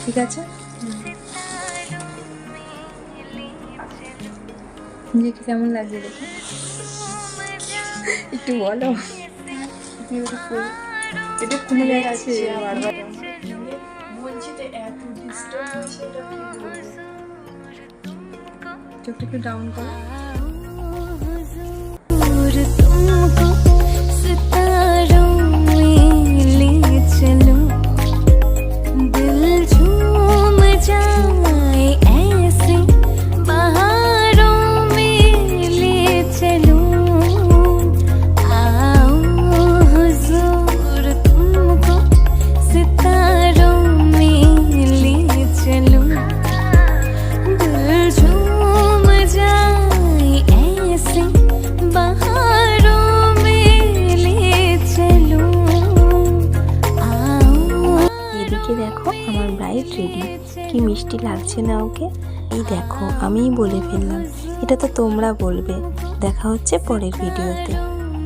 ঠিক আছে, নিজেকে কেমন লাগছে দেখো একটু বলো। এটা কোনো জায়গা আছে বারবার বলছি তো এত ডিস্টার্ব হয়েছে, এটা কি বলবো। চোখটা একটু ডাউন করো। দেখো আমার ব্রাইড রেডি, কি মিষ্টি লাগছে না ওকে। এই দেখো আমিই বলে ফেললাম, এটা তো তোমরা বলবে। দেখা হচ্ছে পরের ভিডিওতে।